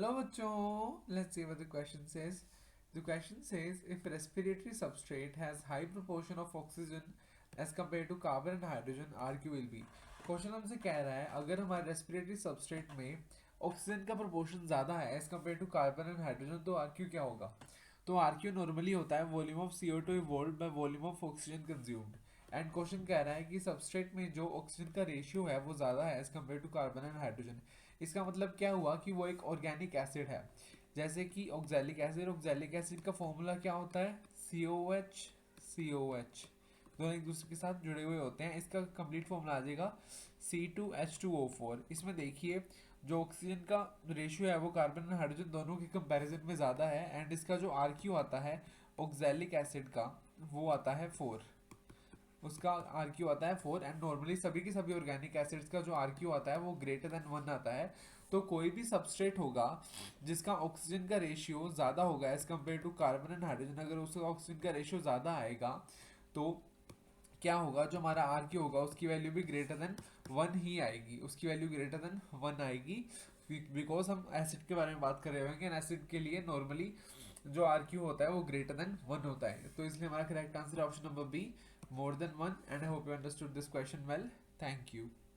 Hello bachcho, let's see what the question says. The question says if respiratory substrate has high proportion of oxygen as compared to carbon and hydrogen, RQ will be. Question हमसे कह रहा है अगर हमारे respiratory substrate में oxygen का proportion ज़्यादा है as compare to carbon and hydrogen तो आर क्या होगा। तो आर नॉर्मली होता है volume of CO2 evolve by volume of oxygen consumed. And question कह रहा है कि सबस्ट्रेट में जो ऑक्सीजन का रेशियो है वो ज़्यादा है as compare to carbon and hydrogen. इसका मतलब क्या हुआ कि वो एक ऑर्गेनिक एसिड है, जैसे कि ऑक्जेलिक एसिड का फॉर्मूला क्या होता है COH। दोनों एक दूसरे के साथ जुड़े हुए होते हैं। इसका कंप्लीट फॉर्मूला आ जाएगा C2H2O4। इसमें देखिए जो ऑक्सीजन का रेशियो है वो कार्बन और हाइड्रोजन दोनों के कंपैरिजन में ज़्यादा है। एंड इसका जो आर आता है ऑक्जेलिक एसिड का वो आता है 4, उसका आर आता है 4। एंड नॉर्मली सभी के सभी ऑर्गेनिक एसिड्स का जो आर आता है वो ग्रेटर देन 1 आता है। तो कोई भी सबस्ट्रेट होगा जिसका ऑक्सीजन का रेशियो ज़्यादा होगा as compare to carbon and hydrogen, अगर उसका ऑक्सीजन का रेशियो ज़्यादा आएगा तो क्या होगा, जो हमारा आर होगा उसकी वैल्यू भी ग्रेटर देन 1 ही आएगी, उसकी वैल्यू ग्रेटर देन 1 आएगी। बिकॉज हम एसिड के बारे में बात कर रहे होंगे एंड एसिड के लिए नॉर्मली जो आर होता है वो ग्रेटर देन 1 होता है। तो इसलिए हमारा correct answer option number B, more than 1। And I hope you understood this question well. Thank you.